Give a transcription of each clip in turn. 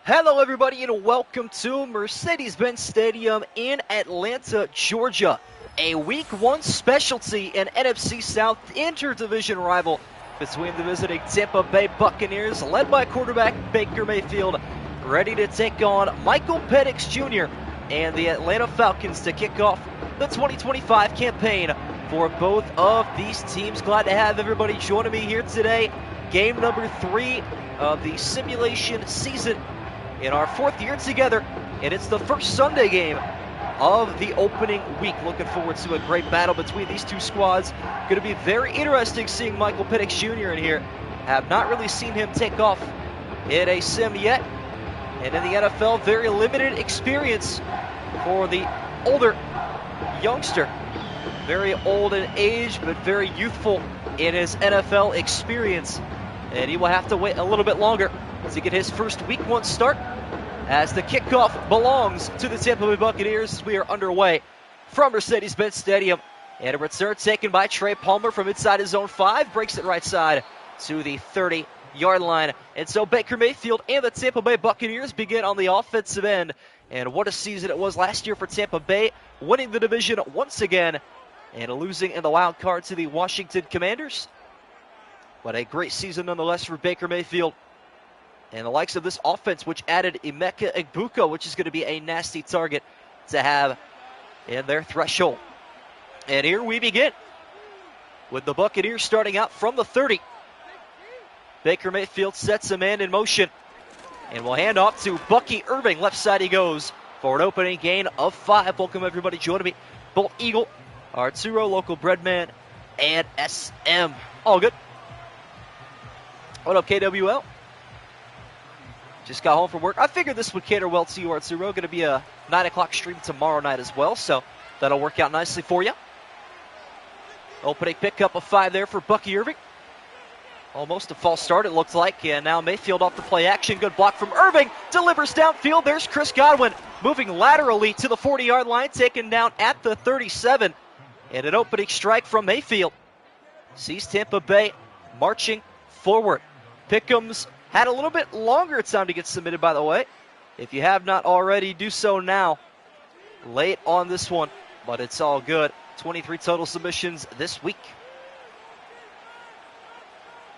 Hello everybody and welcome to Mercedes-Benz Stadium in Atlanta, Georgia. A Week 1 specialty and NFC South interdivision rival between the visiting Tampa Bay Buccaneers, led by quarterback Baker Mayfield, ready to take on Michael Penix Jr. and the Atlanta Falcons to kick off the 2025 campaign for both of these teams. Glad to have everybody joining me here today. Game number 3 of the simulation season in our 4th year together, and it's the first Sunday game of the opening week. Looking forward to a great battle between these two squads. Going to be very interesting seeing Michael Penix Jr. in here. Have not really seen him take off in a sim yet, and in the NFL, very limited experience for the older youngster. Very old in age, but very youthful in his NFL experience, and he will have to wait a little bit longer to get his first Week 1 start, as the kickoff belongs to the Tampa Bay Buccaneers. We are underway from Mercedes-Benz Stadium, and a return taken by Trey Palmer from inside his own 5, breaks it right side to the 30-yard line. And so Baker Mayfield and the Tampa Bay Buccaneers begin on the offensive end, and what a season it was last year for Tampa Bay, winning the division once again and losing in the wild card to the Washington Commanders. But a great season nonetheless for Baker Mayfield and the likes of this offense, which added Emeka Egbuka, which is going to be a nasty target to have in their threshold. And here we begin with the Buccaneers starting out from the 30. Baker Mayfield sets a man in motion and will hand off to Bucky Irving. Left side he goes for an opening gain of 5. Welcome everybody joining me. Bolt Eagle, Arturo, local breadman, and SM. All good. What up, KWL? Just got home from work. I figured this would cater well to you, Arturo. Going to be a 9 o'clock stream tomorrow night as well, so that'll work out nicely for you. Opening pickup of 5 there for Bucky Irving. Almost a false start, it looked like, and now Mayfield off the play action. Good block from Irving. Delivers downfield. There's Chris Godwin moving laterally to the 40-yard line, taken down at the 37. And an opening strike from Mayfield sees Tampa Bay marching forward. Pickham's had a little bit longer time to get submitted, by the way. If you have not already, do so now. Late on this one, but it's all good. 23 total submissions this week.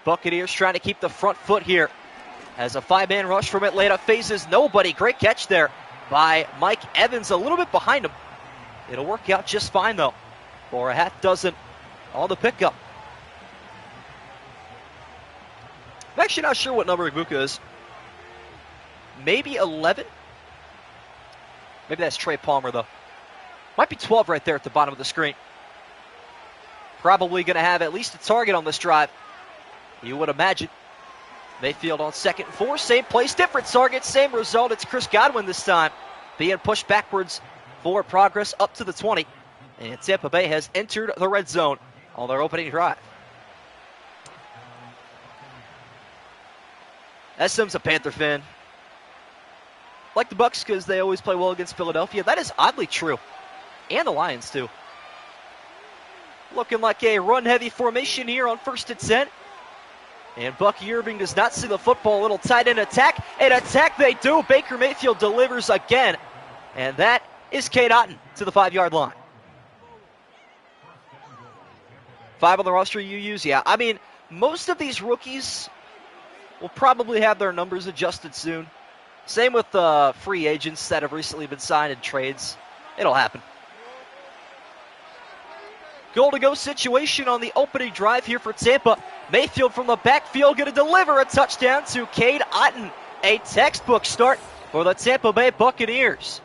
Buccaneers trying to keep the front foot here as a 5-man rush from Atlanta phases nobody. Great catch there by Mike Evans, a little bit behind him. It'll work out just fine, though, for a half dozen on the pickup. I'm actually not sure what number Egbuka is. Maybe 11? Maybe that's Trey Palmer, though. Might be 12 right there at the bottom of the screen. Probably going to have at least a target on this drive, you would imagine. Mayfield on 2nd and 4. Same place, different target, same result. It's Chris Godwin this time, being pushed backwards for progress up to the 20. And Tampa Bay has entered the red zone on their opening drive. SM's a Panther fan. Like the Bucs because they always play well against Philadelphia. That is oddly true. And the Lions, too. Looking like a run-heavy formation here on 1st and 10. And Bucky Irving does not see the football. A little tight end attack. An attack they do. Baker Mayfield delivers again. And that is Cade Otton to the 5-yard line. 5 on the roster you use? Yeah, I mean, most of these rookies will probably have their numbers adjusted soon. Same with free agents that have recently been signed in trades. It'll happen. Goal-to-go situation on the opening drive here for Tampa. Mayfield from the backfield going to deliver a touchdown to Cade Otton. A textbook start for the Tampa Bay Buccaneers.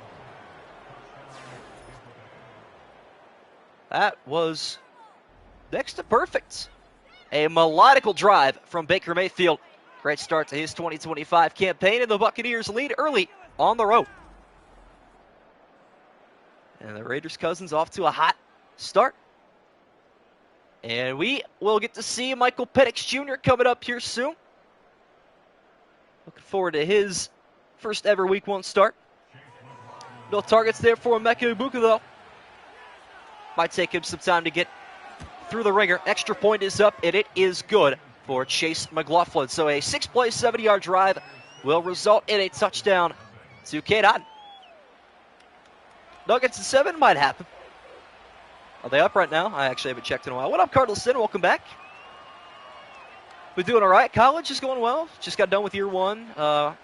That was next to perfect. A melodical drive from Baker Mayfield. Great start to his 2025 campaign, and the Buccaneers lead early on the road. And the Raiders' Cousins off to a hot start. And we will get to see Michael Penix Jr. coming up here soon. Looking forward to his first ever Week 1 start. No targets there for Emeka Egbuka, though. Might take him some time to get through the ringer. Extra point is up, and it is good for Chase McLaughlin. So a 6-play, 70-yard drive will result in a touchdown to Kate Otten. Nuggets at 7 might happen. Are they up right now? I actually haven't checked in a while. What up, Cardinal Sin? Welcome back. We're doing all right. College is going well. Just got done with year 1 about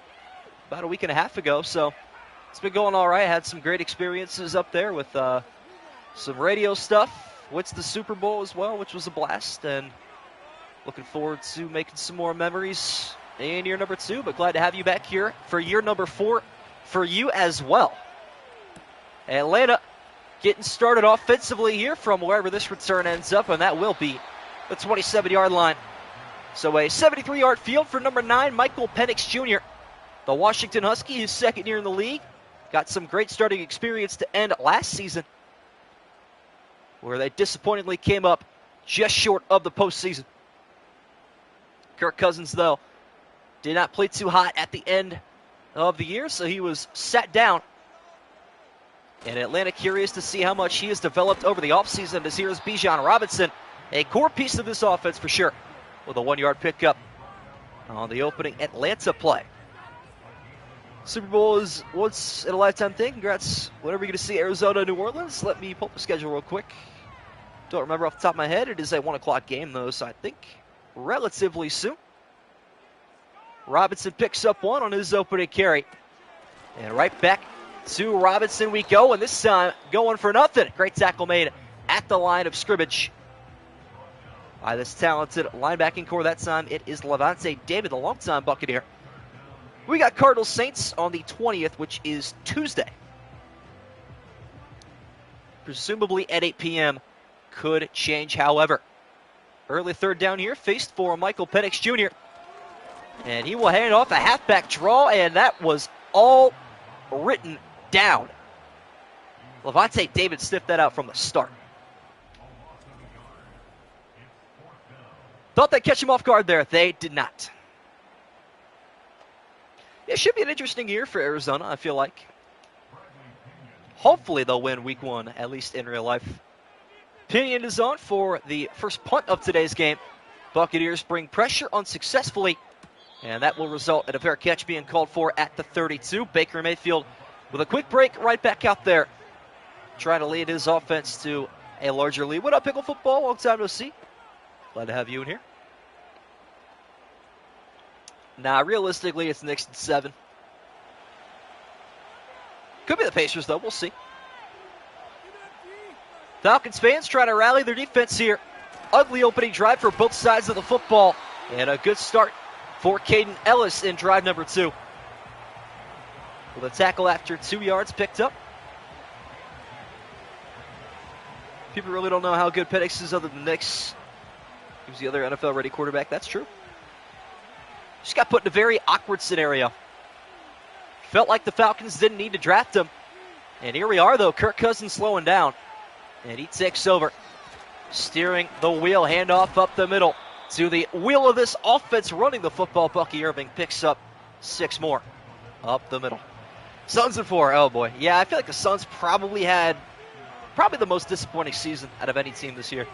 a week and a half ago, so it's been going all right. Had some great experiences up there with some radio stuff. Went to the Super Bowl as well, which was a blast, and looking forward to making some more memories in year number 2, but glad to have you back here for year number 4 for you as well. Atlanta getting started offensively here from wherever this return ends up, and that will be the 27-yard line. So a 73-yard field for number 9, Michael Penix Jr. The Washington Husky, his second year in the league. Got some great starting experience to end last season, where they disappointingly came up just short of the postseason. Kirk Cousins, though, did not play too hot at the end of the year, so he was sat down. And Atlanta curious to see how much he has developed over the offseason, as here's Bijan Robinson, a core piece of this offense for sure, with a 1-yard pickup on the opening Atlanta play. Super Bowl is once in a lifetime thing. Congrats, whenever you're going to see Arizona, New Orleans. Let me pull up the schedule real quick. Don't remember off the top of my head. It is a 1 o'clock game, though, so I think relatively soon. Robinson picks up 1 on his opening carry. And right back to Robinson we go, and this time going for nothing. Great tackle made at the line of scrimmage by this talented linebacking core. That time it is Levante David, the longtime Buccaneer. We got Cardinals Saints on the 20th, which is Tuesday. Presumably at 8 p.m. Could change, however. Early third down here, faced for Michael Penix Jr. And he will hand off a halfback draw, and that was all written down. Levante David sniffed that out from the start. Thought they'd catch him off guard there. They did not. It should be an interesting year for Arizona, I feel like. Hopefully they'll win week 1, at least in real life. Pinion is on for the first punt of today's game. Buccaneers bring pressure unsuccessfully, and that will result in a fair catch being called for at the 32. Baker Mayfield with a quick break right back out there, trying to lead his offense to a larger lead. What up, Pickle Football? Long time no see. Glad to have you in here. Nah, realistically, it's Knicks at 7. Could be the Pacers, though. We'll see. Falcons fans trying to rally their defense here. Ugly opening drive for both sides of the football. And a good start for Caden Ellis in drive number 2. With a tackle after 2 yards picked up. People really don't know how good Penix is other than Knicks. He was the other NFL-ready quarterback. That's true. Just got put in a very awkward scenario. Felt like the Falcons didn't need to draft him. And here we are, though. Kirk Cousins slowing down. And he takes over, steering the wheel, handoff up the middle to the wheel of this offense running the football. Bucky Irving picks up 6 more up the middle. Suns at 4. Oh, boy. Yeah, I feel like the Suns probably had the most disappointing season out of any team this year,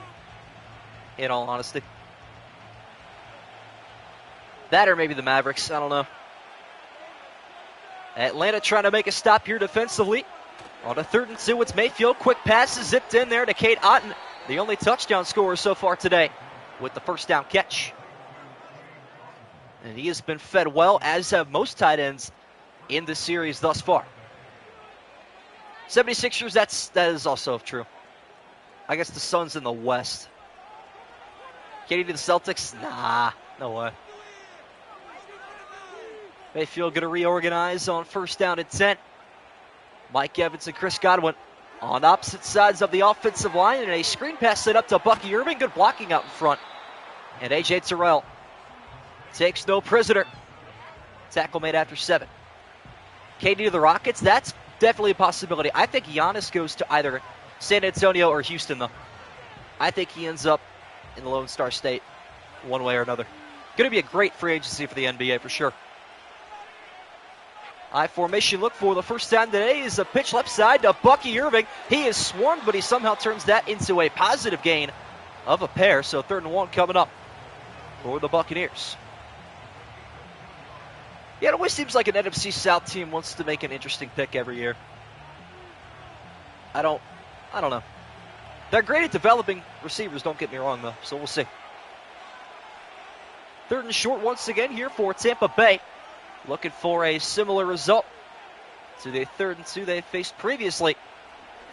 in all honesty. That or maybe the Mavericks. I don't know. Atlanta trying to make a stop here defensively. On a 3rd and 2, it's Mayfield. Quick pass is zipped in there to Kate Otten, the only touchdown scorer so far today, with the first down catch. And he has been fed well, as have most tight ends in this series thus far. 76ers, that is also true. I guess the Suns in the West. Katie to the Celtics? Nah, no way. Mayfield going to reorganize on 1st down and 10. Mike Evans and Chris Godwin on opposite sides of the offensive line, and a screen pass set up to Bucky Irving. Good blocking out in front. And A.J. Terrell takes no prisoner. Tackle made after 7. KD to the Rockets, that's definitely a possibility. I think Giannis goes to either San Antonio or Houston, though. I think he ends up in the Lone Star State one way or another. Going to be a great free agency for the NBA for sure. I formation look for the first time today is a pitch left side to Bucky Irving. He is swarmed, but he somehow turns that into a positive gain of a pair. So 3rd and 1 coming up for the Buccaneers. Yeah, it always seems like an NFC South team wants to make an interesting pick every year. I don't know. They're great at developing receivers, don't get me wrong, though, so we'll see. 3rd and short once again here for Tampa Bay. Looking for a similar result to the 3rd and 2 they faced previously.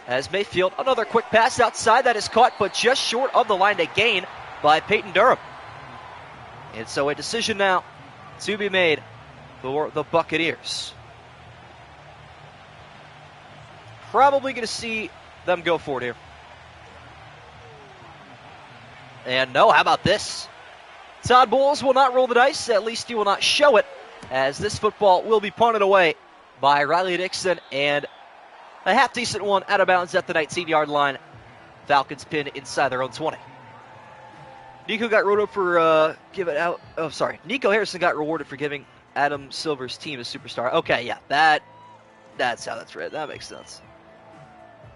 As Mayfield, another quick pass outside that is caught, but just short of the line to gain by Peyton Durham. And so a decision now to be made for the Buccaneers. Probably going to see them go for it here. And no, how about this? Todd Bowles will not roll the dice, at least he will not show it, as this football will be punted away by Riley Dixon, and a half-decent one out of bounds at the 19-yard line. Falcons pin inside their own 20. Nico got rewarded for giving out. Oh, sorry. Nico Harrison got rewarded for giving Adam Silver's team a superstar. Okay, yeah, that's how that's read. That makes sense.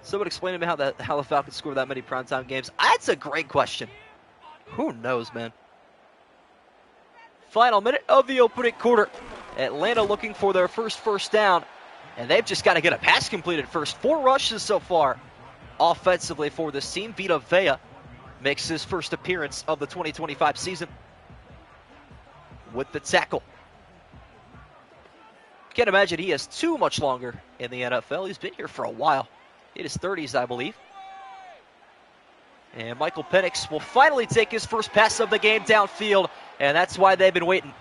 Someone explain to me how the Falcons score that many primetime games. That's a great question. Who knows, man? Final minute of the opening quarter. Atlanta looking for their first down, and they've just got to get a pass completed first. 4 rushes so far offensively for this team. Vita Vea makes his first appearance of the 2025 season with the tackle. Can't imagine he has too much longer in the NFL. He's been here for a while. In his 30s, I believe. And Michael Penix will finally take his first pass of the game downfield, and that's why they've been waiting.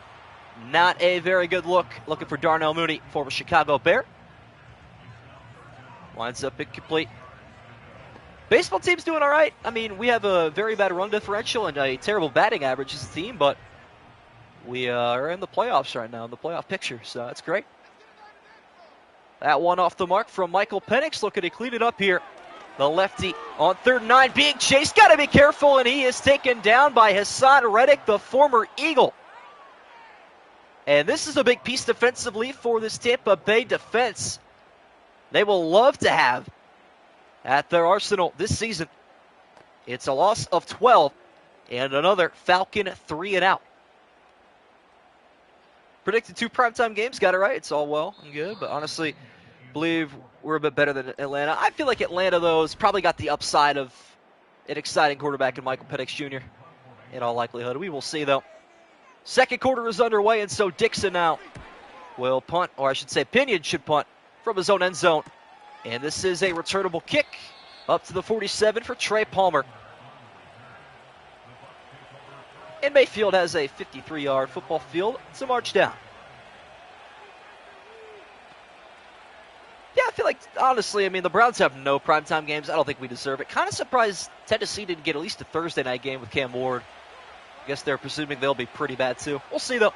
Not a very good look. Looking for Darnell Mooney, former Chicago Bear. Winds up incomplete. Baseball team's doing all right. I mean, we have a very bad run differential and a terrible batting average as a team, but we are in the playoffs right now, in the playoff picture, so that's great. That one off the mark from Michael Penix, looking to clean it up here. The lefty on 3rd and 9, being chased. Got to be careful, and he is taken down by Hassan Reddick, the former Eagle. And this is a big piece defensively for this Tampa Bay defense. They will love to have at their arsenal this season. It's a loss of 12 and another Falcon 3 and out. Predicted 2 primetime games, got it right. It's all well and good, but honestly, believe we're a bit better than Atlanta. I feel like Atlanta, though, has probably got the upside of an exciting quarterback in Michael Penix Jr. in all likelihood. We will see, though. Second quarter is underway, and so Dixon now will punt, or I should say Pinion should punt from his own end zone. And this is a returnable kick up to the 47 for Trey Palmer. And Mayfield has a 53-yard football field to march down. Yeah, I feel like, honestly, I mean, the Browns have no primetime games. I don't think we deserve it. Kind of surprised Tennessee didn't get at least a Thursday night game with Cam Ward. I guess they're presuming they'll be pretty bad, too. We'll see, though.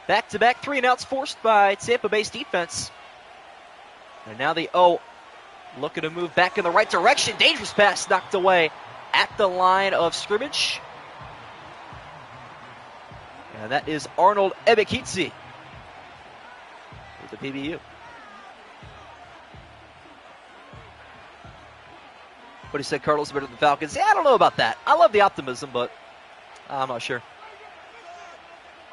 Back-to-back 3 and outs forced by Tampa Bay's defense. And now the O looking to move back in the right direction. Dangerous pass knocked away at the line of scrimmage. And that is Arnold Ebiketie with the PBU. But he said Cardinals better than the Falcons. Yeah, I don't know about that. I love the optimism, but I'm not sure.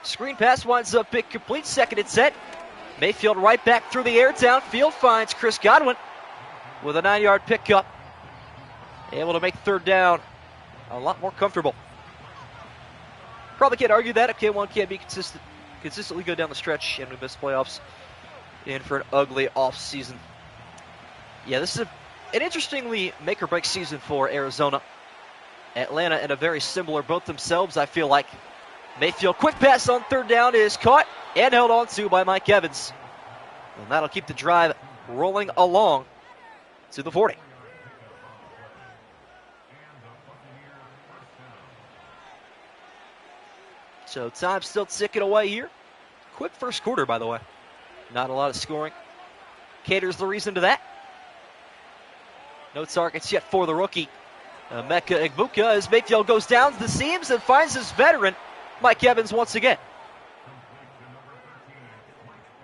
Screen pass winds up incomplete. 2nd and 10. Mayfield right back through the air downfield. Finds Chris Godwin with a 9-yard pickup. Able to make 3rd down a lot more comfortable. Probably can't argue that if K1 can't be consistently good down the stretch and we miss playoffs in for an ugly offseason. Yeah, this is an interestingly make-or-break season for Arizona. Atlanta in a very similar boat themselves, I feel like. Mayfield, quick pass on 3rd down is caught and held on to by Mike Evans. And that'll keep the drive rolling along to the 40. So time still ticking away here. Quick first quarter, by the way. Not a lot of scoring. Caters the reason to that. No targets yet for the rookie. Emeka Egbuka as Mayfield goes down to the seams and finds his veteran, Mike Evans, once again.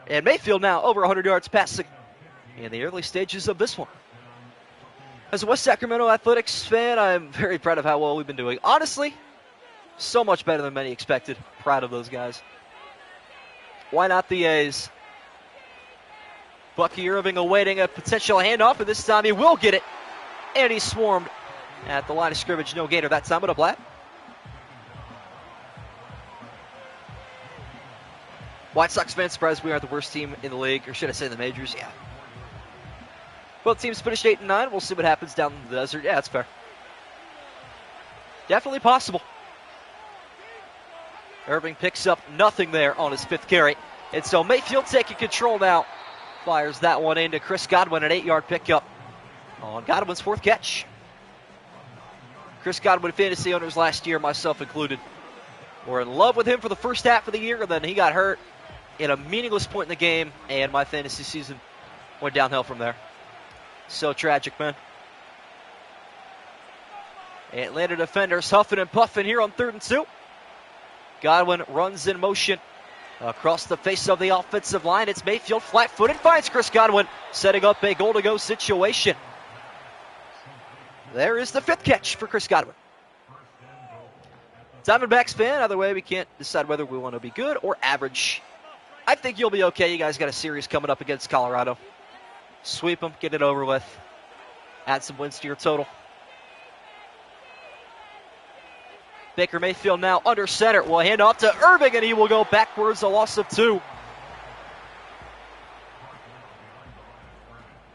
And Mayfield now over 100 yards passing in the early stages of this one. As a West Sacramento Athletics fan, I'm very proud of how well we've been doing. Honestly, so much better than many expected. Proud of those guys. Why not the A's? Bucky Irving awaiting a potential handoff, and this time he will get it. And he's swarmed at the line of scrimmage. No gainer that time, but a Blatt. White Sox fans surprised we aren't the worst team in the league, or should I say the majors? Yeah. Both teams finished 8-9. We'll see what happens down in the desert. Yeah, that's fair. Definitely possible. Irving picks up nothing there on his 5th carry. And so Mayfield taking control now. Fires that one into Chris Godwin, an 8-yard pickup on Godwin's 4th catch. Chris Godwin, fantasy owners last year, myself included, were in love with him for the first half of the year, and then he got hurt in a meaningless point in the game, and my fantasy season went downhill from there. So tragic, man. Atlanta defenders huffing and puffing here on 3rd and 2. Godwin runs in motion across the face of the offensive line. It's Mayfield, flat-footed, finds Chris Godwin, setting up a goal-to-go situation. There is the 5th catch for Chris Godwin. Diamondbacks fan, either way, we can't decide whether we want to be good or average. I think you'll be okay. You guys got a series coming up against Colorado. Sweep them, get it over with. Add some wins to your total. Baker Mayfield now under center. Will hand off to Irving, and he will go backwards, a loss of 2.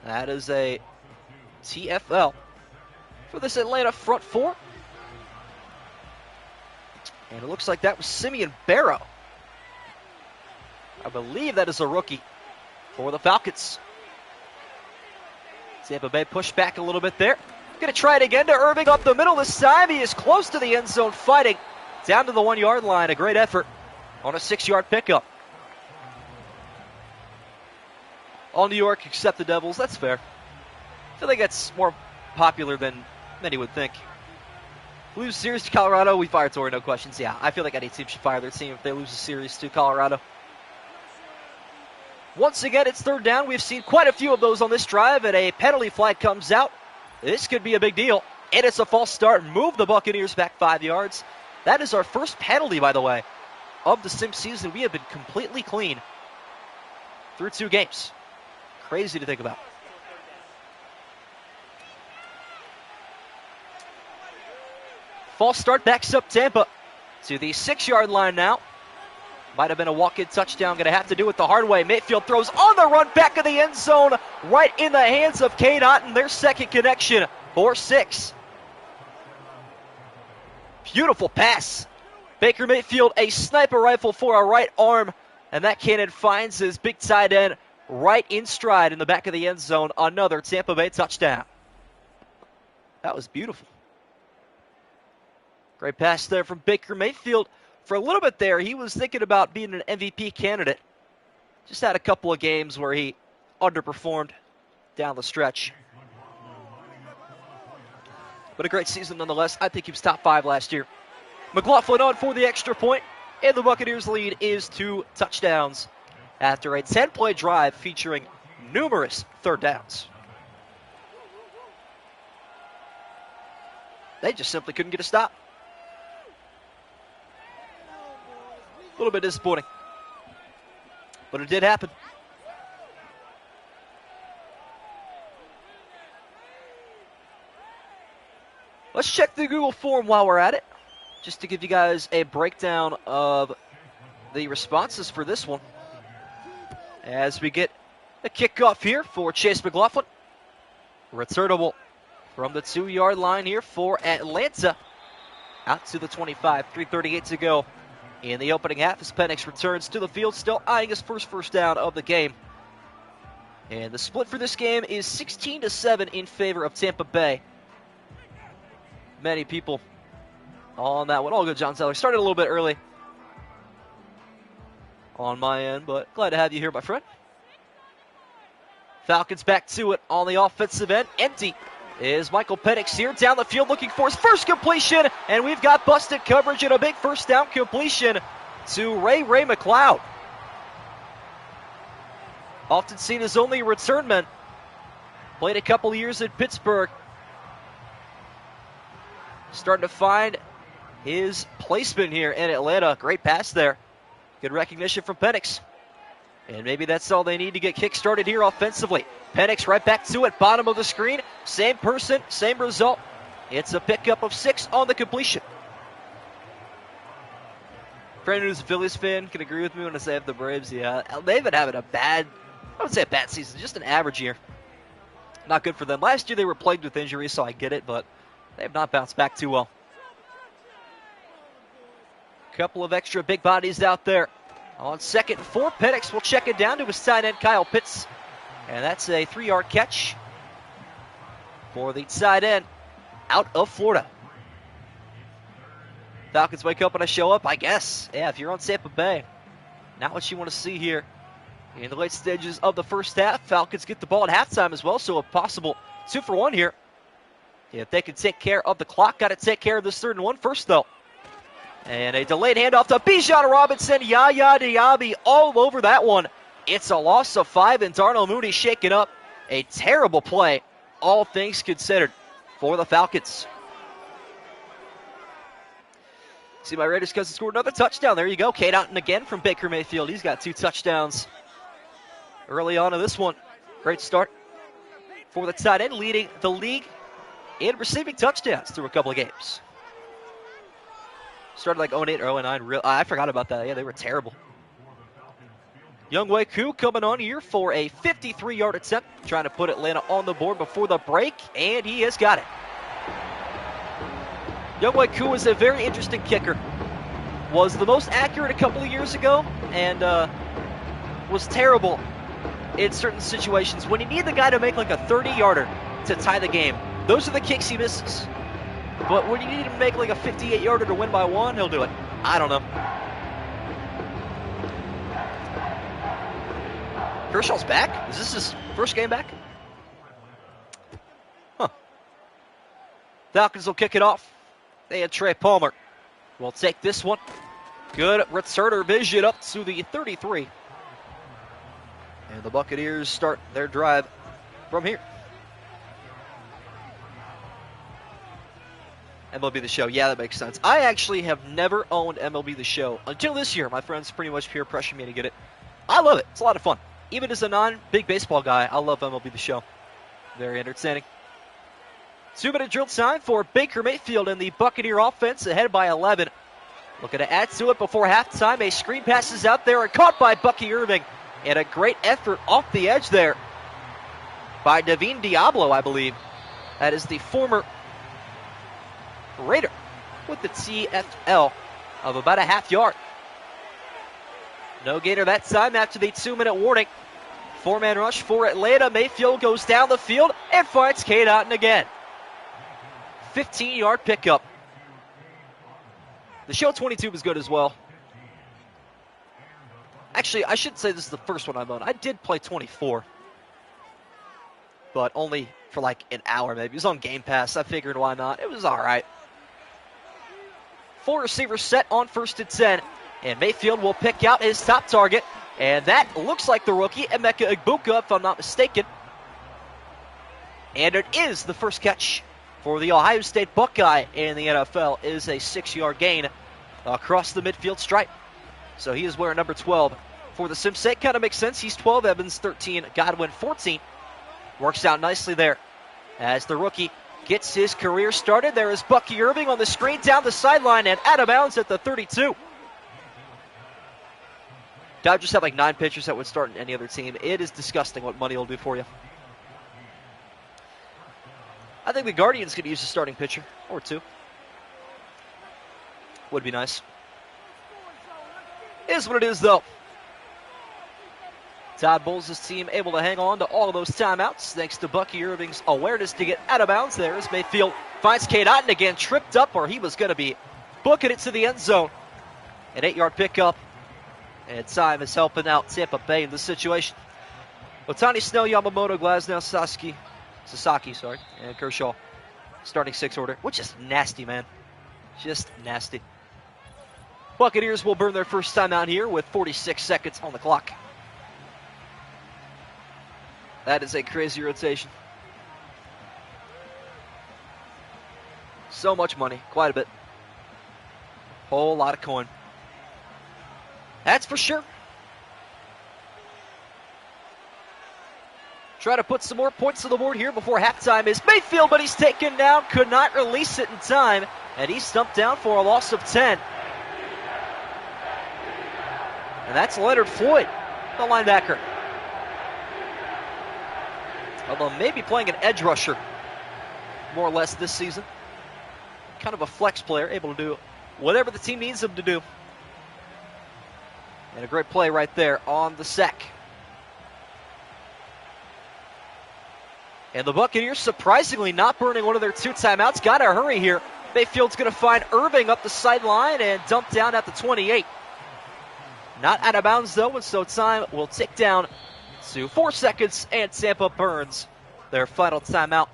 That is a TFL for this Atlanta front 4. And it looks like that was Simeon Barrow. I believe that is a rookie for the Falcons. Tampa Bay pushed back a little bit there. Going to try it again to Irving up the middle this time. He is close to the end zone fighting down to the 1-yard line. A great effort on a 6-yard pickup. All New York except the Devils. That's fair. I feel like that's more popular than many would think. Lose series to Colorado, we fire Torrey, no questions. Yeah, I feel like any team should fire their team if they lose a series to Colorado. Once again, it's 3rd down. We've seen quite a few of those on this drive, and a penalty flag comes out. This could be a big deal. And it's a false start. Move the Buccaneers back 5 yards. That is our first penalty, by the way, of the sim season. We have been completely clean through 2 games. Crazy to think about. False start backs up Tampa to the 6-yard line now. Might have been a walk-in touchdown. Going to have to do it the hard way. Mayfield throws on the run back of the end zone, right in the hands of Cade Otton. Their second connection for 6. Beautiful pass. Baker Mayfield, a sniper rifle for a right arm, and that cannon finds his big tight end right in stride in the back of the end zone. Another Tampa Bay touchdown. That was beautiful. Great pass there from Baker Mayfield. For a little bit there, he was thinking about being an MVP candidate. Just had a couple of games where he underperformed down the stretch. But a great season nonetheless. I think he was top 5 last year. McLaughlin on for the extra point, and the Buccaneers' lead is 2 touchdowns after a 10-play drive featuring numerous 3rd downs. They just simply couldn't get a stop. A little bit disappointing, but it did happen. Let's check the Google form while we're at it, just to give you guys a breakdown of the responses for this one. As we get a kickoff here for Chase McLaughlin. Returnable from the 2-yard line here for Atlanta. Out to the 25, 3:38 to go in the opening half as Penix returns to the field, still eyeing his first down of the game. And the split for this game is 16-7 in favor of Tampa Bay. Many people on that one. All good, John Zeller. Started a little bit early on my end, but glad to have you here, my friend. Falcons back to it on the offensive end. Empty is Michael Penix here down the field looking for his first completion, and we've got busted coverage and a big first down completion to Ray McLeod. Often seen as only a returnman. Played a couple years in Pittsburgh. Starting to find his placement here in Atlanta. Great pass there. Good recognition from Penix. And maybe that's all they need to get kick-started here offensively. Penix right back to it, bottom of the screen. Same person, same result. It's a pickup of 6 on the completion. Friend who's a Phillies fan can agree with me when I say I have the Braves. Yeah, they've been having I would say a bad season, just an average year. Not good for them. Last year they were plagued with injuries, so I get it, but they have not bounced back too well. Couple of extra big bodies out there. On 2nd and 4, Penix will check it down to his tight end, Kyle Pitts. And that's a 3-yard catch for the tight end out of Florida. Falcons wake up when I show up, I guess. Yeah, if you're on Tampa Bay, not what you want to see here. In the late stages of the first half, Falcons get the ball at halftime as well, so a possible 2-for-1 here. If they can take care of the clock, got to take care of this 3rd and 1 first, though. And a delayed handoff to Bijan Robinson. Yaya Diaby all over that one. It's a loss of 5, and Darnell Mooney shaking up. A terrible play, all things considered, for the Falcons. See, my Raiders cousin scored another touchdown. There you go. Cade Otton again from Baker Mayfield. He's got 2 touchdowns early on in this one. Great start for the tight end, leading the league in receiving touchdowns through a couple of games. Started like 0-8 or 0-9. I forgot about that. Yeah, they were terrible. Younghoe Koo coming on here for a 53-yard attempt, trying to put Atlanta on the board before the break, and he has got it. Younghoe Koo is a very interesting kicker. Was the most accurate a couple of years ago, and was terrible in certain situations. When you need the guy to make like a 30-yarder to tie the game, those are the kicks he misses. But when you need him to make like a 58-yarder to win by 1, he'll do it. I don't know. Kershaw's back? Is this his first game back? Huh. Falcons will kick it off. They had Trey Palmer. We'll take this one. Good returner vision up to the 33. And the Buccaneers start their drive from here. MLB The Show. Yeah, that makes sense. I actually have never owned MLB The Show until this year. My friends pretty much peer pressured me to get it. I love it. It's a lot of fun. Even as a non-big baseball guy, I love MLB The Show. Very entertaining. 2-minute drill time for Baker Mayfield and the Buccaneer offense, ahead by 11. Looking to add to it before halftime. A screen passes out there and caught by Bucky Irving. And a great effort off the edge there by Davin Diablo, I believe. That is the former Raider with the TFL of about a half yard. No gainer that time after the 2-minute warning. 4-man rush for Atlanta. Mayfield goes down the field and finds Cade Otton again. 15-yard pickup. The Show 22 was good as well. Actually, I should say this is the first one I've owned. I did play 24. But only for like an hour maybe. It was on Game Pass. I figured why not. It was all right. 4 receivers set on 1st and 10. And Mayfield will pick out his top target. And that looks like the rookie, Emeka Egbuka, if I'm not mistaken. And it is the first catch for the Ohio State Buckeye in the NFL. It is a 6-yard gain across the midfield stripe. So he is wearing number 12 for the Sim's sake. Kind of makes sense. He's 12, Evans 13, Godwin 14. Works out nicely there as the rookie gets his career started. There is Bucky Irving on the screen down the sideline and out of bounds at the 32. Dodgers have like 9 pitchers that would start in any other team. It is disgusting what money will do for you. I think the Guardians could use a starting pitcher or 2. Would be nice. Is what it is, though. Todd Bowles' team able to hang on to all of those timeouts thanks to Bucky Irving's awareness to get out of bounds there as Mayfield finds Cade Otton again, tripped up, or he was going to be booking it to the end zone. An 8-yard pickup, and time is helping out Tampa Bay in this situation. Otani, Snell, Yamamoto, Glasnow, Sasaki, and Kershaw starting 6 order, which is nasty, man. Just nasty. Buccaneers will burn their first time out here with 46 seconds on the clock. That is a crazy rotation. So much money, quite a bit. Whole lot of coin. That's for sure. Try to put some more points on the board here before halftime is Mayfield, but he's taken down, could not release it in time, and he's stumped down for a loss of 10. And that's Leonard Floyd, the linebacker. Although maybe playing an edge rusher more or less this season. Kind of a flex player, able to do whatever the team needs him to do. And a great play right there on the sack. And the Buccaneers surprisingly not burning one of their 2 timeouts. Got to hurry here. Mayfield's going to find Irving up the sideline and dump down at the 28. Not out of bounds though, and so time will tick down to 4 seconds, and Tampa burns their final timeout.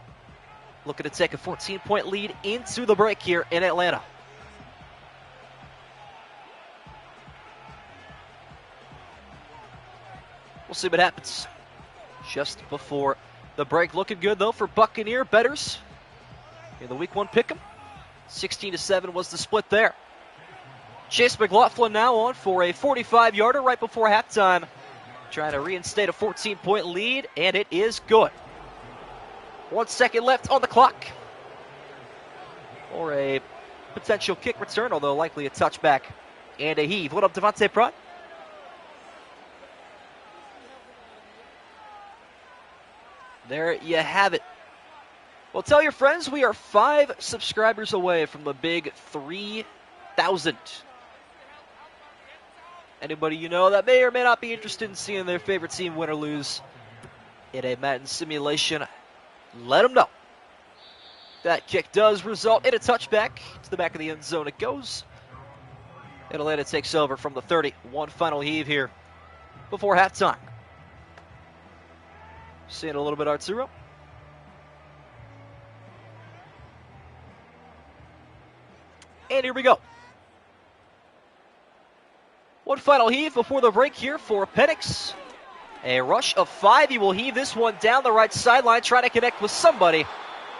Looking to take a 14-point lead into the break here in Atlanta. We'll see what happens just before the break. Looking good, though, for Buccaneer bettors in the Week 1 pick'em. 16-7 was the split there. Chase McLaughlin now on for a 45-yarder right before halftime. Trying to reinstate a 14-point lead, and it is good. 1 second left on the clock. Or a potential kick return, although likely a touchback and a heave. What up, Devontae Prott? There you have it. Well, tell your friends we are 5 subscribers away from the big 3,000. Anybody you know that may or may not be interested in seeing their favorite team win or lose in a Madden simulation, let them know. That kick does result in a touchback. To the back of the end zone it goes. Atlanta takes over from the 30. One final heave here before halftime. Seeing a little bit Arturo. And here we go. One final heave before the break here for Penix. A rush of 5. He will heave this one down the right sideline, trying to connect with somebody.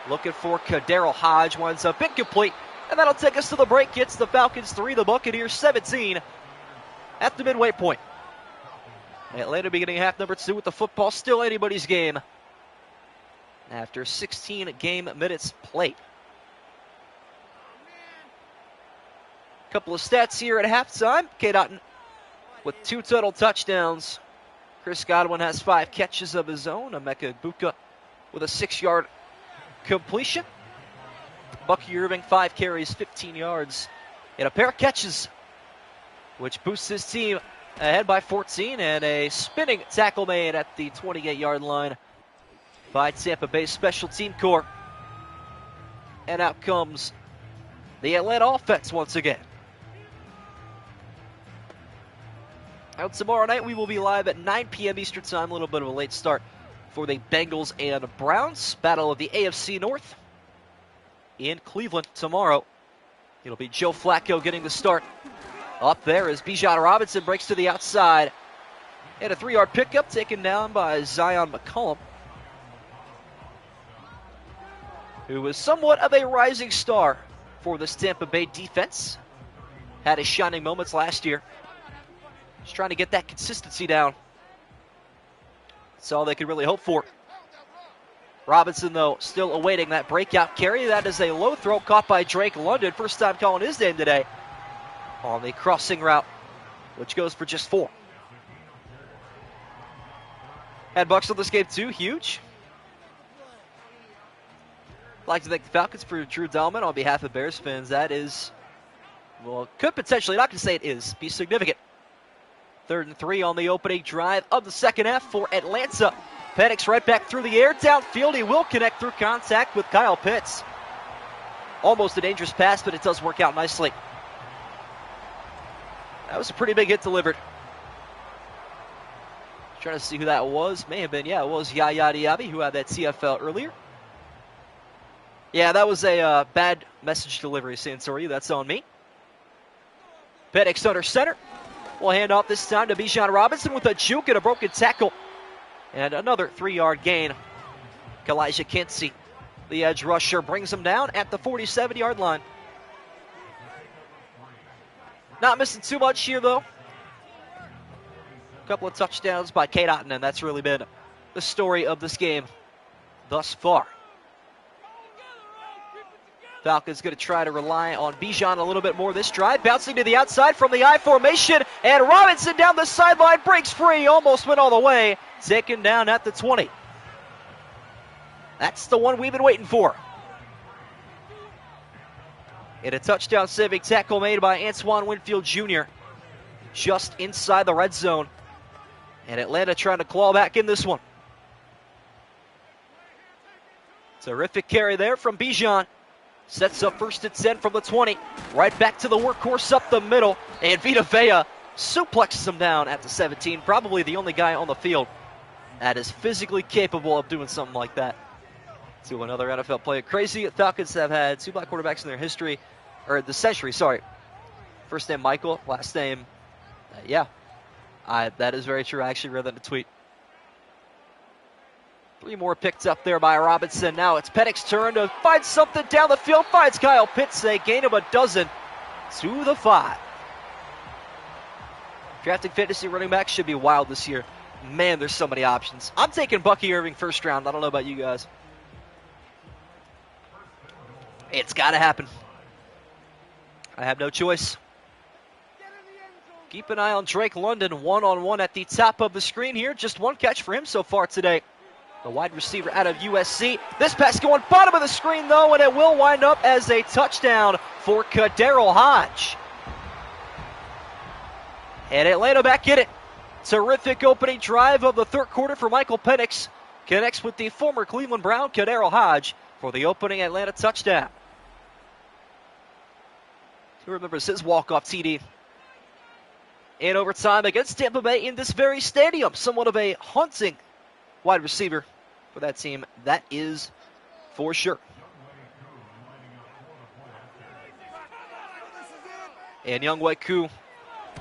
Looking for Kadarrell Hodge. Winds up incomplete. And that'll take us to the break. It's the Falcons 3, the Buccaneers 17 at the midway point. Atlanta beginning half number 2 with the football. Still anybody's game after 16 game minutes played. Couple of stats here at halftime. K-Dotton with 2 total touchdowns. Chris Godwin has 5 catches of his own. Emeka Egbuka with a 6-yard completion. Bucky Irving, 5 carries, 15 yards, and a pair of catches, which boosts his team ahead by 14, and a spinning tackle made at the 28-yard line by Tampa Bay Special Team Corps. And out comes the Atlanta offense once again. Out tomorrow night, we will be live at 9 p.m. Eastern Time. A little bit of a late start for the Bengals and Browns. Battle of the AFC North in Cleveland tomorrow. It'll be Joe Flacco getting the start. Up there as Bijan Robinson breaks to the outside. And a 3-yard pickup taken down by Zion McCollum, who was somewhat of a rising star for this Tampa Bay defense. Had his shining moments last year. Just trying to get that consistency down. That's all they could really hope for. Robinson, though, still awaiting that breakout carry. That is a low throw caught by Drake London. First time calling his name today on the crossing route, which goes for just 4. Had Bucks on this game, too. Huge. I'd like to thank the Falcons for Drew Dahlman on behalf of Bears fans. That is, well, could potentially, not going to say it is, be significant. 3rd and 3 on the opening drive of the second half for Atlanta. Penix right back through the air. Downfield, he will connect through contact with Kyle Pitts. Almost a dangerous pass, but it does work out nicely. That was a pretty big hit delivered. Trying to see who that was. May have been, yeah, it was Yaya Diaby who had that TFL earlier. Yeah, that was a bad message delivery, Santori. That's on me. Penix under center. We'll hand off this time to Bijan Robinson with a juke and a broken tackle. And another 3-yard gain. Kalijah Kinsey, the edge rusher, brings him down at the 47-yard line. Not missing too much here, though. A couple of touchdowns by K-Dotton, and that's really been the the story of this game thus far. Falcons going to try to rely on Bijan a little bit more this drive. Bouncing to the outside from the I formation. And Robinson down the sideline breaks free. Almost went all the way. Taken down at the 20. That's the one we've been waiting for. And a touchdown saving tackle made by Antoine Winfield Jr. just inside the red zone. And Atlanta trying to claw back in this one. Terrific carry there from Bijan. Sets up 1st and 10 from the 20. Right back to the workhorse up the middle. And Vita Vea suplexes him down at the 17. Probably the only guy on the field that is physically capable of doing something like that. To another NFL player. Crazy. Falcons have had 2 black quarterbacks in their history. Or the century, sorry. First name Michael. Last name, that is very true. I actually read that in a tweet. 3 more picked up there by Robinson. Now it's Penix's turn to find something down the field. Finds Kyle Pitts. A gain of a dozen to the 5. Drafting fantasy running backs should be wild this year. Man, there's so many options. I'm taking Bucky Irving 1st round. I don't know about you guys. It's got to happen. I have no choice. Keep an eye on Drake London one-on-one at the top of the screen here. Just 1 catch for him so far today. The wide receiver out of USC. This pass going bottom of the screen, though, and it will wind up as a touchdown for Kaderil Hodge. And Atlanta back in it. Terrific opening drive of the 3rd quarter for Michael Penix. Connects with the former Cleveland Brown, Kaderil Hodge, for the opening Atlanta touchdown. Who remembers his walk-off TD in overtime against Tampa Bay in this very stadium? Somewhat of a haunting wide receiver for that team, that is for sure. And Younghoe Koo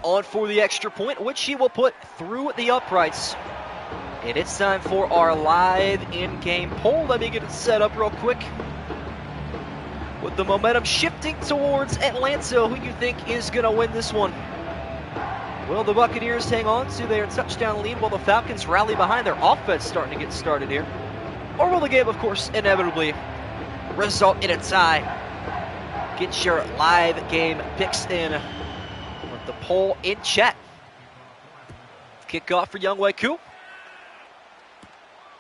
on for the extra point, which he will put through the uprights. And it's time for our live in-game poll. Let me get it set up real quick. With the momentum shifting towards Atlanta, who you think is going to win this one? Will the Buccaneers hang on to their touchdown lead while the Falcons rally behind their offense starting to get started here? Or will the game, of course, inevitably result in a tie? Get your live game picks in with the poll in chat. Kickoff for Younghoe Koo.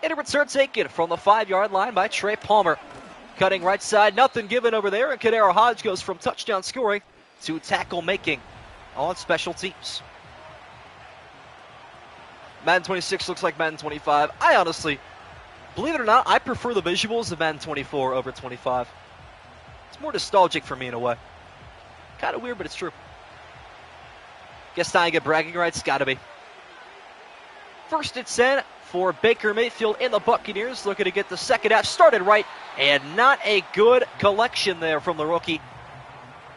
And a return taken from the 5-yard line by Trey Palmer. Cutting right side, nothing given over there, and Kaderil Hodge goes from touchdown scoring to tackle making on special teams. Madden 26 looks like Madden 25. I honestly, believe it or not, I prefer the visuals of Madden 24 over 25. It's more nostalgic for me in a way. Kind of weird, but it's true. Guess I get bragging rights, gotta be. 1st and 10 for Baker Mayfield and the Buccaneers, looking to get the second half started right, and not a good collection there from the rookie.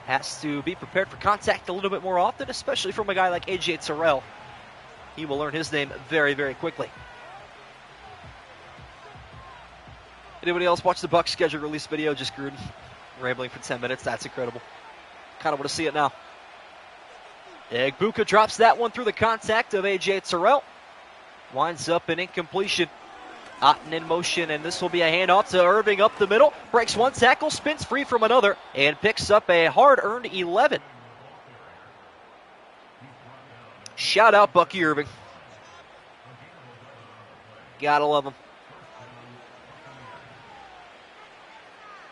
Has to be prepared for contact a little bit more often, especially from a guy like A.J. Terrell. He will learn his name very, very quickly. Anybody else watch the Bucs schedule release video? Just Gruden rambling for 10 minutes. That's incredible. Kind of want to see it now. Egbuka drops that one through the contact of A.J. Terrell. Winds up an incompletion. Otten in motion, and this will be a handoff to Irving up the middle. Breaks 1 tackle, spins free from another, and picks up a hard-earned 11. Shout out Bucky Irving. Gotta love him.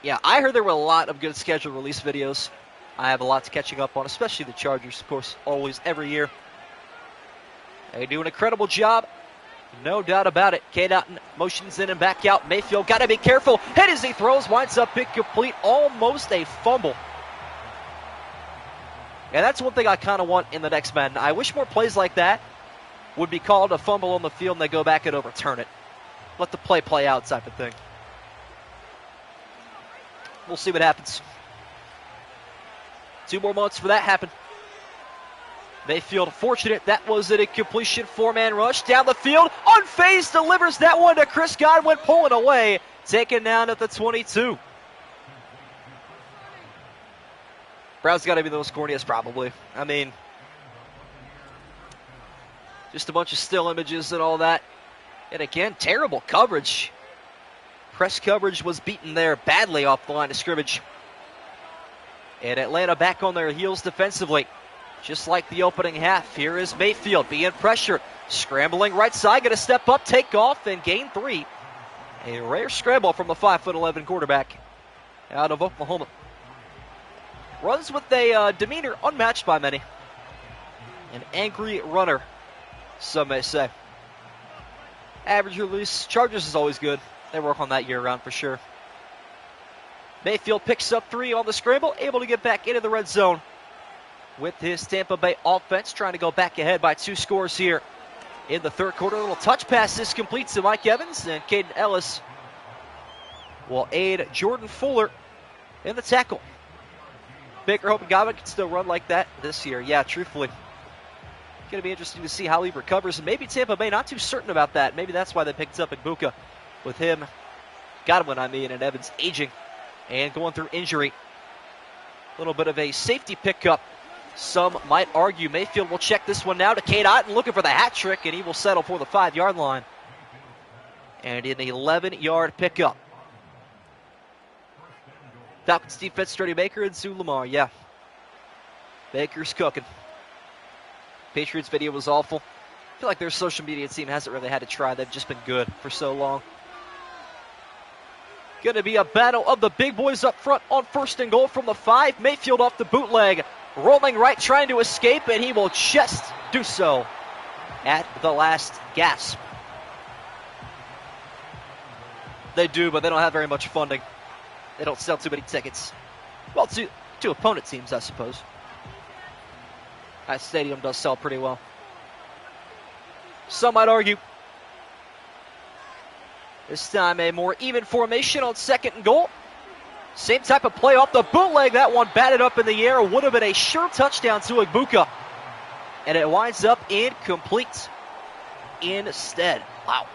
Yeah, I heard there were a lot of good schedule release videos. I have a lot to catching up on, especially the Chargers, of course, always, every year. They do an incredible job. No doubt about it. K-Dot motions in and back out. Mayfield got to be careful. Head as he throws. Winds up incomplete. Almost a fumble. And that's one thing I kind of want in the next Madden. I wish more plays like that would be called a fumble on the field and they go back and overturn it. Let the play out type of thing. We'll see what happens. 2 more months for that happen. Mayfield fortunate. That was an incompletion. 4-man rush down the field. Unfazed delivers that one to Chris Godwin, pulling away. Taken down at the 22. Brown's got to be the most corniest, probably. I mean, just a bunch of still images and all that. And again, terrible coverage. Press coverage was beaten there badly off the line of scrimmage. And Atlanta back on their heels defensively. Just like the opening half. Here is Mayfield being pressured. Scrambling right side. Going to step up, take off, and gain 3. A rare scramble from the 5'11" quarterback out of Oklahoma. Runs with a demeanor unmatched by many. An angry runner, some may say. Average release. Chargers is always good. They work on that year-round for sure. Mayfield picks up 3 on the scramble, able to get back into the red zone with his Tampa Bay offense, trying to go back ahead by 2 scores here in the third quarter. A little touch pass is complete to Mike Evans, and Caden Ellis will aid Jordan Fuller in the tackle. Baker hoping Godwin can still run like that this year. Yeah, truthfully. Going to be interesting to see how he recovers, and maybe Tampa Bay not too certain about that. Maybe that's why they picked up Buccaneers with him, Godwin, and Evans aging and going through injury. A little bit of a safety pickup. Some might argue Mayfield will check this one now to Cade Otton, looking for the hat trick, and he will settle for the 5-yard line. And an 11-yard pickup. Falcons defense, Stretty Baker and Sue Lamar. Yeah. Baker's cooking. Patriots video was awful. I feel like their social media team hasn't really had to try. They've just been good for so long. Going to be a battle of the big boys up front on 1st and goal from the 5. Mayfield off the bootleg. Rolling right, trying to escape, and he will just do so at the last gasp. They do, but they don't have very much funding. They don't sell too many tickets. Well, to opponent teams, I suppose. That stadium does sell pretty well. Some might argue. This time a more even formation on 2nd and goal. Same type of play off the bootleg. That one batted up in the air. Would have been a sure touchdown to Igbuka. And it winds up incomplete instead. Wow.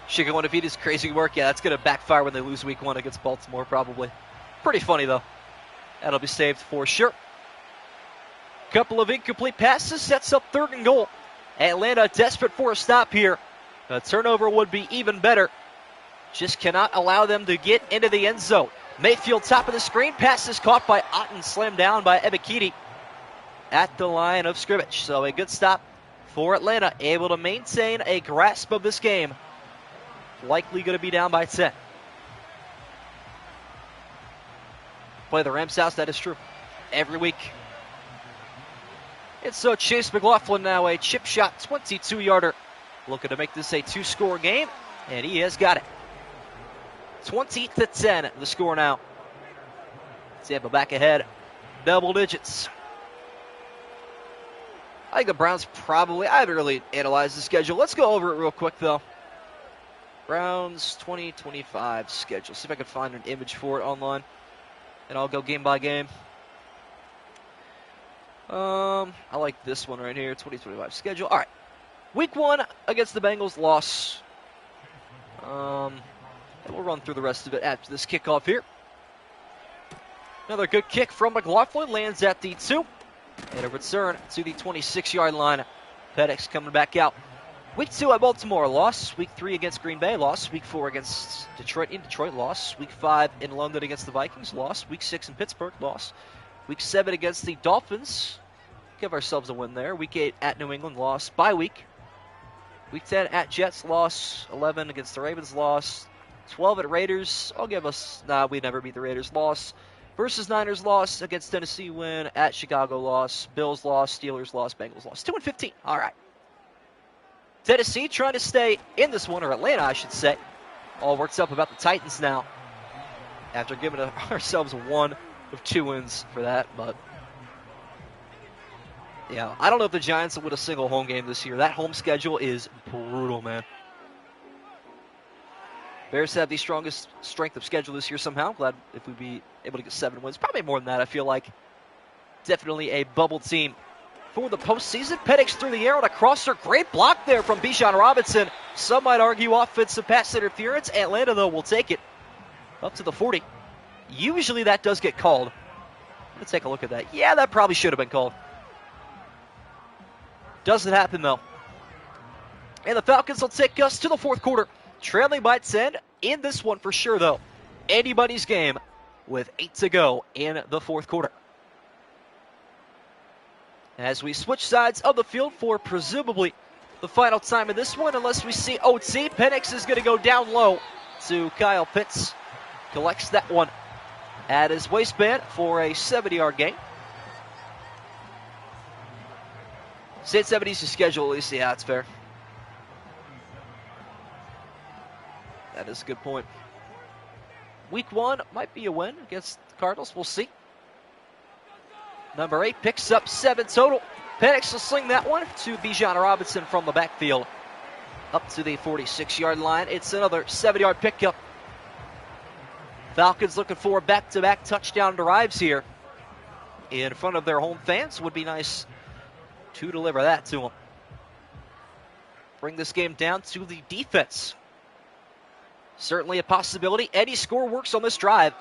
Chico Onivita's crazy work. Yeah, that's going to backfire when they lose week 1 against Baltimore, probably. Pretty funny, though. That'll be saved for sure. Couple of incomplete passes. Sets up 3rd and goal. Atlanta desperate for a stop here. A turnover would be even better. Just cannot allow them to get into the end zone. Mayfield top of the screen. Pass is caught by Otton. Slammed down by Ebikidi at the line of scrimmage. So a good stop for Atlanta. Able to maintain a grasp of this game. Likely going to be down by 10. Play the Rams house. That is true. Every week. And so Chase McLaughlin now a chip shot 22-yarder. Looking to make this a 2-score game. And he has got it. 20-10, the score now. Tampa back ahead, double digits. I think the Browns probably, I haven't really analyzed the schedule. Let's go over it real quick, though. Browns 2025 schedule. See if I can find an image for it online. And I'll go game by game. I like this one right here, 2025 schedule. All right. Week 1 against the Bengals, loss. And we'll run through the rest of it after this kickoff here. Another good kick from McLaughlin. Lands at the 2. And a return to the 26-yard line. Pettis coming back out. Week 2 at Baltimore, loss. Week 3 against Green Bay, loss. Week 4 against Detroit in Detroit, loss. Week 5 in London against the Vikings, loss. Week 6 in Pittsburgh, loss. Week 7 against the Dolphins. Give ourselves a win there. Week 8 at New England, loss. Bye week. Week 10 at Jets, loss. 11 against the Ravens, loss. 12 at Raiders. I'll give us, we never beat the Raiders, loss. Versus Niners, loss. Against Tennessee, win. At Chicago, loss. Bills, loss. Steelers, loss. Bengals, loss. 2-15. All right. Tennessee trying to stay in this one, or Atlanta, I should say. All works up about the Titans now. After giving ourselves 1 of 2 wins for that, but yeah, I don't know if the Giants will win a single home game this year. That home schedule is brutal, man. Bears have the strongest strength of schedule this year somehow. Glad if we'd be able to get 7 wins. Probably more than that, I feel like. Definitely a bubble team for the postseason. Penix through the air on a crosser. Great block there from Bijan Robinson. Some might argue offensive pass interference. Atlanta, though, will take it up to the 40. Usually that does get called. Let's take a look at that. Yeah, that probably should have been called. Doesn't happen, though. And the Falcons will take us to the fourth quarter, trailing by 10 in this one for sure, though. Anybody's game with 8 to go in the fourth quarter. As we switch sides of the field for presumably the final time in this one, unless we see OT. Penix is going to go down low to Kyle Pitts. Collects that one at his waistband for a 70-yard gain. State 70's your schedule, at least. Yeah, that's fair. That is a good point. Week 1 might be a win against the Cardinals. We'll see. Number 8 picks up 7 total. Penix will sling that one to Bijan Robinson from the backfield up to the 46-yard line. It's another 70-yard pickup. Falcons looking for back-to-back touchdown drives here in front of their home fans. Would be nice to deliver that to them. Bring this game down to the defense. Certainly a possibility. Any score works on this drive.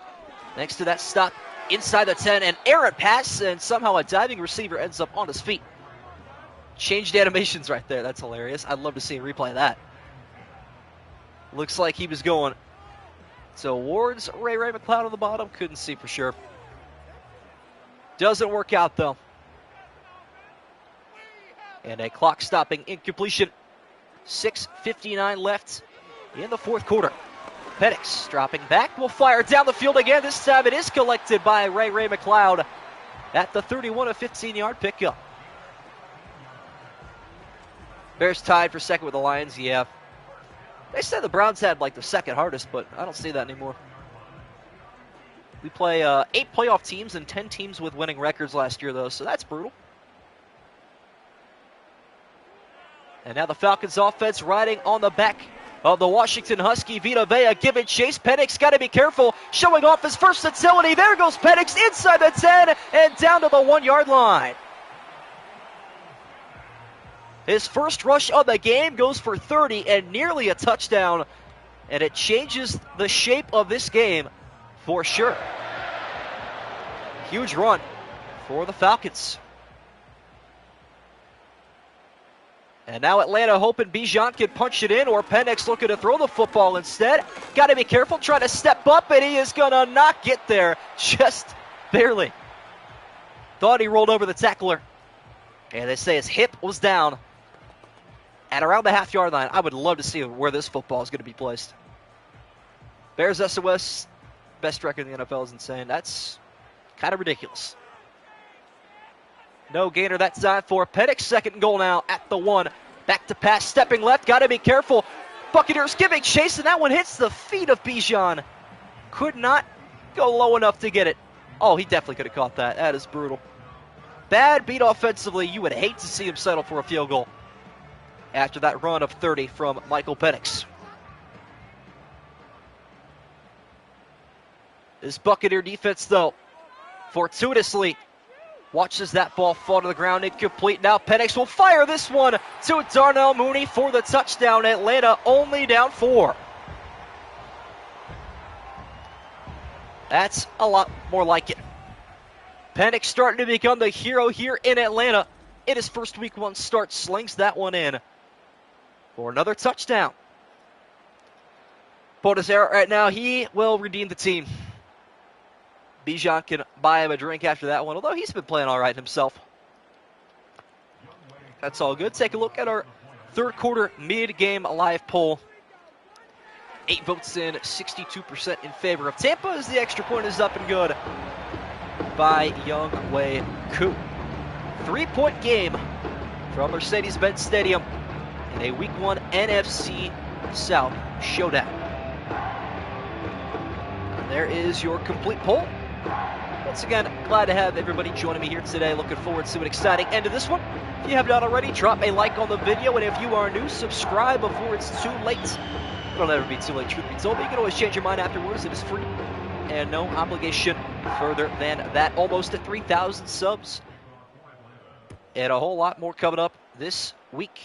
Next to that stop inside the 10, an errant pass, and somehow a diving receiver ends up on his feet. Changed animations right there. That's hilarious. I'd love to see a replay of that. Looks like he was going towards Ray McLeod on the bottom. Couldn't see for sure. Doesn't work out, though. And a clock-stopping incompletion. 6:59 left in the fourth quarter. Penix dropping back, will fire down the field again. This time it is collected by Ray McLeod at the 31 of 15-yard pickup. Bears tied for second with the Lions, yeah. They said the Browns had like the second hardest, but I don't see that anymore. We play 8 playoff teams and 10 teams with winning records last year, though, so that's brutal. And now the Falcons offense riding on the back of the Washington Husky. Vita Vea giving chase. Penix got to be careful, showing off his versatility. There goes Penix inside the 10 and down to the 1-yard line. His first rush of the game goes for 30 and nearly a touchdown, and it changes the shape of this game for sure. Huge run for the Falcons. And now Atlanta hoping Bijan can punch it in, or Penix looking to throw the football instead. Got to be careful, trying to step up, and he is going to not get there, just barely. Thought he rolled over the tackler. And they say his hip was down at around the half-yard line. I would love to see where this football is going to be placed. Bears SOS, best record in the NFL is insane. That's kind of ridiculous. No gainer that time for Penix. Second and goal now at the 1. Back to pass, stepping left. Got to be careful. Buccaneers giving chase, and that one hits the feet of Bijan. Could not go low enough to get it. Oh, he definitely could have caught that. That is brutal. Bad beat offensively. You would hate to see him settle for a field goal after that run of 30 from Michael Penix. This Buccaneer defense, though, fortuitously watches that ball fall to the ground, incomplete. Now Penix will fire this one to Darnell Mooney for the touchdown. Atlanta only down 4. That's a lot more like it. Penix starting to become the hero here in Atlanta. In his first week 1 start, slings that one in for another touchdown. Bonus error right now. He will redeem the team. Bijan can buy him a drink after that one, although he's been playing all right himself. That's all good. Take a look at our third quarter mid-game live poll. 8 votes in, 62% in favor of Tampa as the extra point is up and good by Young Wei Koo. 3-point game from Mercedes-Benz Stadium in a Week 1 NFC South showdown. And there is your complete poll. Once again, glad to have everybody joining me here today. Looking forward to an exciting end of this one. If you have not already, drop a like on the video, and if you are new, subscribe before it's too late. It'll never be too late, truth be told, but you can always change your mind afterwards. It is free and no obligation further than that. Almost at 3,000 subs. And a whole lot more coming up this week.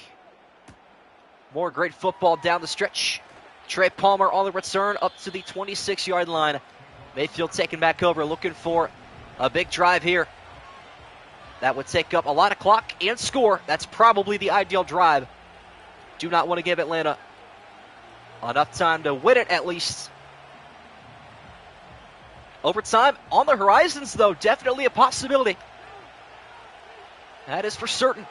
More great football down the stretch. Trey Palmer on the return up to the 26-yard line. Mayfield taking back over, looking for a big drive here. That would take up a lot of clock and score. That's probably the ideal drive Do not want to give Atlanta enough time to win it, at least. Overtime on the horizons, though, definitely a possibility. That is for certain.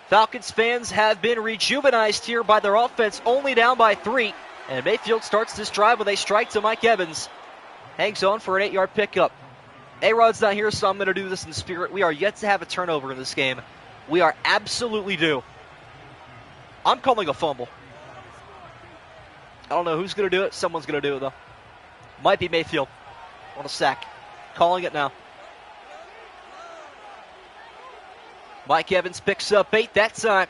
Falcons fans have been rejuvenized here by their offense, only down by 3. And Mayfield starts this drive with a strike to Mike Evans. Hangs on for an 8-yard pickup. A-Rod's not here, so I'm going to do this in spirit. We are yet to have a turnover in this game. We are absolutely due. I'm calling a fumble. I don't know who's going to do it. Someone's going to do it, though. Might be Mayfield on a sack. Calling it now. Mike Evans picks up 8 that time.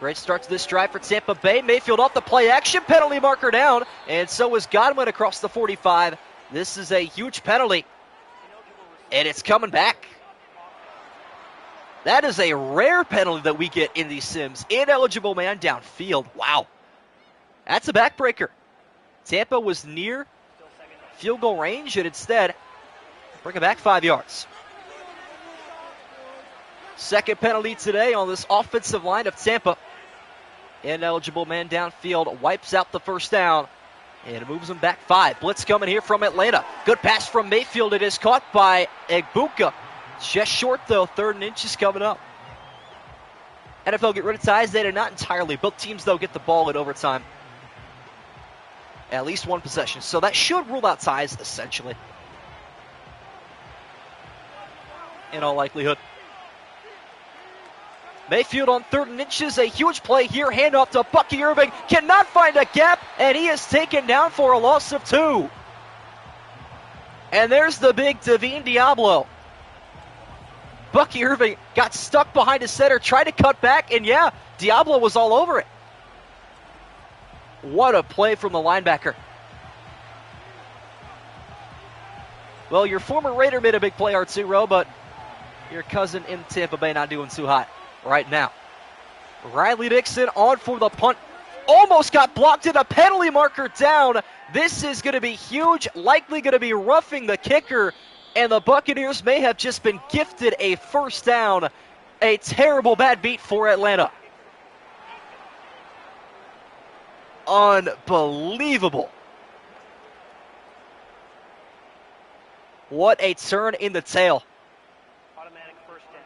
Great start to this drive for Tampa Bay. Mayfield off the play action. Penalty marker down. And so is Godwin across the 45. This is a huge penalty. And it's coming back. That is a rare penalty that we get in these sims. Ineligible man downfield. Wow. That's a backbreaker. Tampa was near field goal range and instead bring it back 5 yards. Second penalty today on this offensive line of Tampa. Ineligible man downfield wipes out the first down and moves them back 5. Blitz coming here from Atlanta. Good pass from Mayfield. It is caught by Egbuka. Just short, though. 3rd and inches coming up. NFL get rid of ties. They did not entirely. Both teams, though, get the ball in overtime. At least one possession. So that should rule out ties, essentially. In all likelihood. Mayfield on 3rd and inches. A huge play here. Handoff to Bucky Irving. Cannot find a gap. And he is taken down for a loss of 2. And there's the big Davine Diablo. Bucky Irving got stuck behind his center, tried to cut back, and yeah, Diablo was all over it. What a play from the linebacker. Well, your former Raider made a big play, Arturo, but your cousin in Tampa Bay not doing too hot right now. Riley Dixon on for the punt. Almost got blocked in a penalty marker down. This is going to be huge, likely going to be roughing the kicker. And the Buccaneers may have just been gifted a first down. A terrible bad beat for Atlanta. Unbelievable. What a turn in the tail. Automatic first down.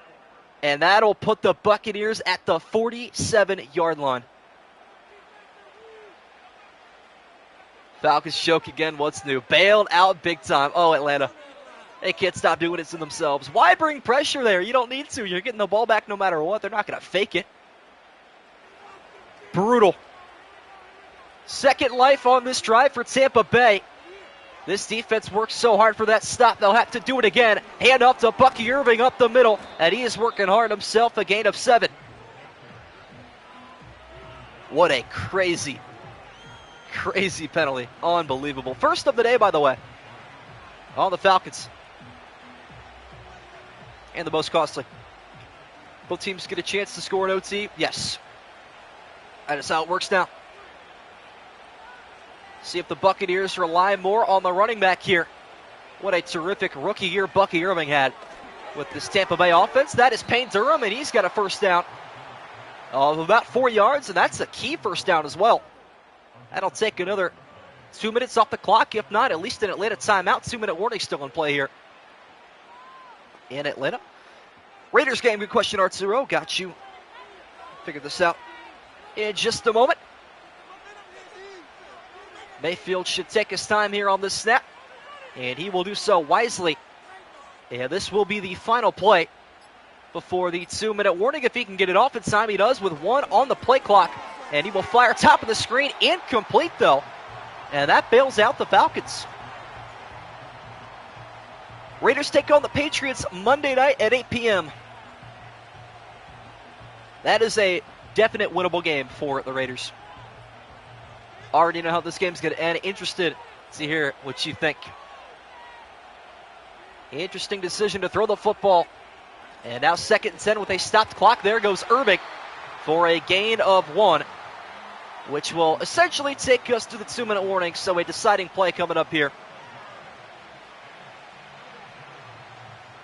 And that'll put the Buccaneers at the 47-yard line. Falcons choke again. What's new? Bailed out big time. Oh, Atlanta. They can't stop doing it to themselves. Why bring pressure there? You don't need to. You're getting the ball back no matter what. They're not going to fake it. Brutal. Second life on this drive for Tampa Bay. This defense works so hard for that stop. They'll have to do it again. Hand off to Bucky Irving up the middle. And he is working hard himself. A gain of 7. What a crazy, crazy penalty. Unbelievable. First of the day, by the way, on the Falcons. And the most costly. Both teams get a chance to score an OT? Yes. That is how it works now. See if the Buccaneers rely more on the running back here. What a terrific rookie year Bucky Irving had with this Tampa Bay offense. That is Payne Durham, and he's got a first down of about 4 yards, and that's a key first down as well. That'll take another 2 minutes off the clock. If not, at least an Atlanta timeout. 2-minute warning still in play here in Atlanta. Raiders game, good question, Arturo. Got you. Figure this out in just a moment. Mayfield should take his time here on this snap, and he will do so wisely. And this will be the final play before the 2-minute warning. If he can get it off in time, he does with 1 on the play clock. And he will fire top of the screen. Incomplete, though. And that bails out the Falcons. Raiders take on the Patriots Monday night at 8 p.m. That is a definite winnable game for the Raiders. Already know how this game's going to end. Interested to hear what you think. Interesting decision to throw the football. And now 2nd and 10 with a stopped clock. There goes Irving for a gain of 1, which will essentially take us to the 2-minute warning. So a deciding play coming up here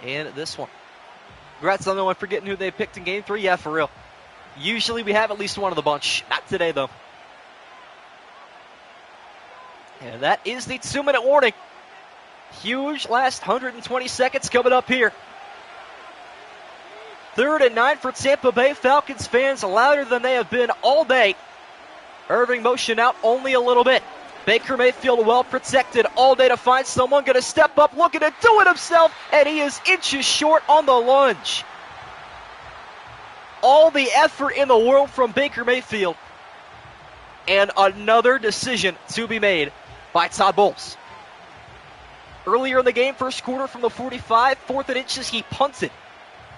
in this one. Congrats on no one forgetting who they picked in game 3. Yeah, for real. Usually we have at least one of the bunch. Not today, though. And that is the 2-minute warning. Huge last 120 seconds coming up here. 3rd and 9 for Tampa Bay. Falcons fans louder than they have been all day. Irving motion out only a little bit. Baker Mayfield well protected all day to find someone going to step up, looking to do it himself, and he is inches short on the lunge. All the effort in the world from Baker Mayfield. And another decision to be made by Todd Bowles. Earlier in the game, first quarter from the 45, 4th and inches, he punted.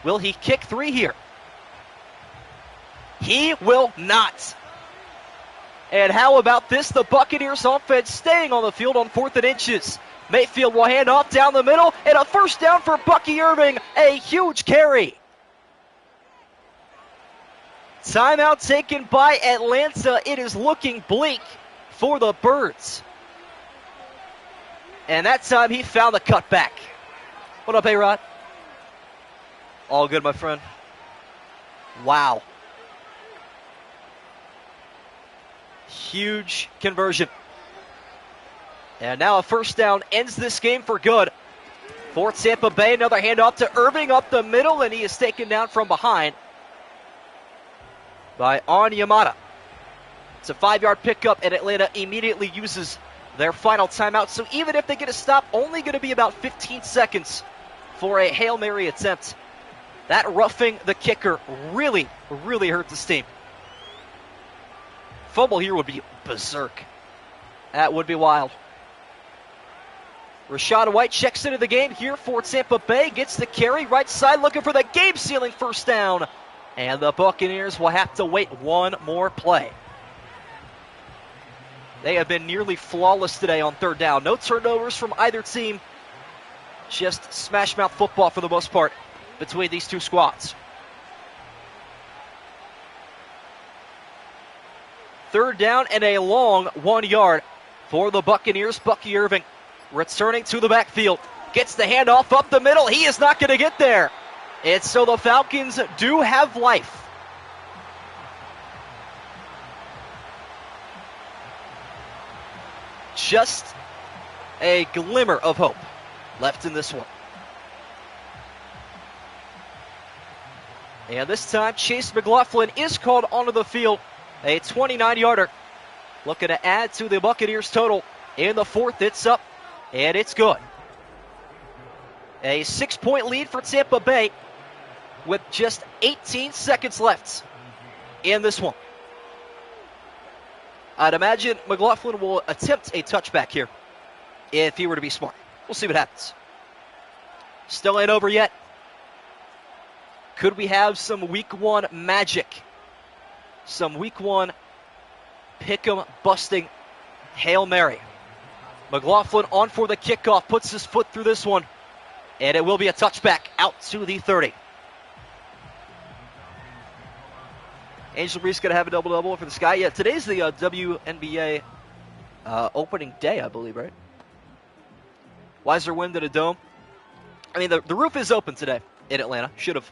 Will he kick 3 here? He will not. And how about this? The Buccaneers offense staying on the field on 4th and inches. Mayfield will hand off down the middle, and a first down for Bucky Irving. A huge carry. Timeout taken by Atlanta. It is looking bleak for the Birds. And that time he found the cutback. What up, A-Rod? All good, my friend. Wow. Huge conversion. And now a first down ends this game for good. For Tampa Bay, another handoff to Irving up the middle, and he is taken down from behind by Onyemata. It's a 5-yard pickup, and Atlanta immediately uses their final timeout. So even if they get a stop, only going to be about 15 seconds for a Hail Mary attempt. That roughing the kicker really, really hurt this team. Fumble here would be berserk. That would be wild. Rachaad White checks into the game here for Tampa Bay. Gets the carry right side, looking for the game-sealing first down. And the Buccaneers will have to wait one more play. They have been nearly flawless today on 3rd down. No turnovers from either team. Just smash-mouth football for the most part between these two squads. 3rd down and a long 1 yard for the Buccaneers. Bucky Irving returning to the backfield. Gets the handoff up the middle. He is not going to get there. And so the Falcons do have life. Just a glimmer of hope left in this one. And this time, Chase McLaughlin is called onto the field. A 29-yarder. Looking to add to the Buccaneers total. In the 4th, it's up, and it's good. A 6-point lead for Tampa Bay with just 18 seconds left in this one. I'd imagine McLaughlin will attempt a touchback here if he were to be smart. We'll see what happens. Still ain't over yet. Could we have some week 1 magic? Some week 1 pick'em busting Hail Mary. McLaughlin on for the kickoff, puts his foot through this one, and it will be a touchback out to the 30. Angel Reese going to have a double-double for the Sky. Yeah, today's the WNBA opening day, I believe, right? Wiser wind in a dome. I mean, the roof is open today in Atlanta. Should have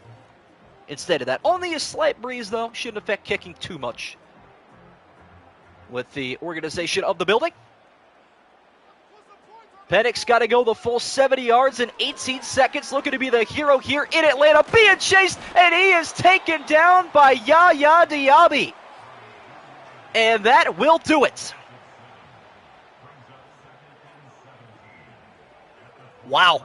instated that. Only a slight breeze, though. Shouldn't affect kicking too much with the organization of the building. Penix got to go the full 70 yards in 18 seconds. Looking to be the hero here in Atlanta. Being chased, and he is taken down by Yaya Diaby. And that will do it. Wow.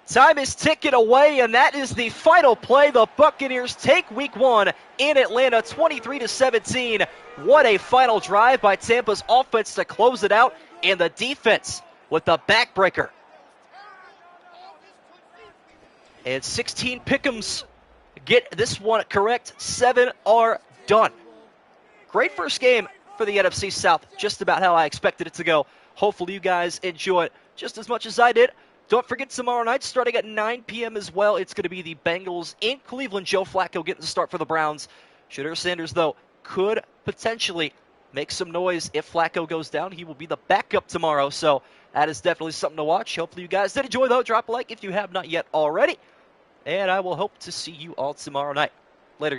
Time is ticking away, and that is the final play. The Buccaneers take week 1 in Atlanta, 23-17. What a final drive by Tampa's offense to close it out, and the defense with the backbreaker. And 16 pick'ems get this one correct. 7 are done. Great first game for the NFC South. Just about how I expected it to go. Hopefully you guys enjoy it just as much as I did. Don't forget tomorrow night, starting at 9 p.m. as well, it's going to be the Bengals in Cleveland. Joe Flacco getting the start for the Browns. Shedeur Sanders, though, could potentially make some noise if Flacco goes down. He will be the backup tomorrow, so that is definitely something to watch. Hopefully you guys did enjoy, though. Drop a like if you have not yet already. And I will hope to see you all tomorrow night. Later, guys.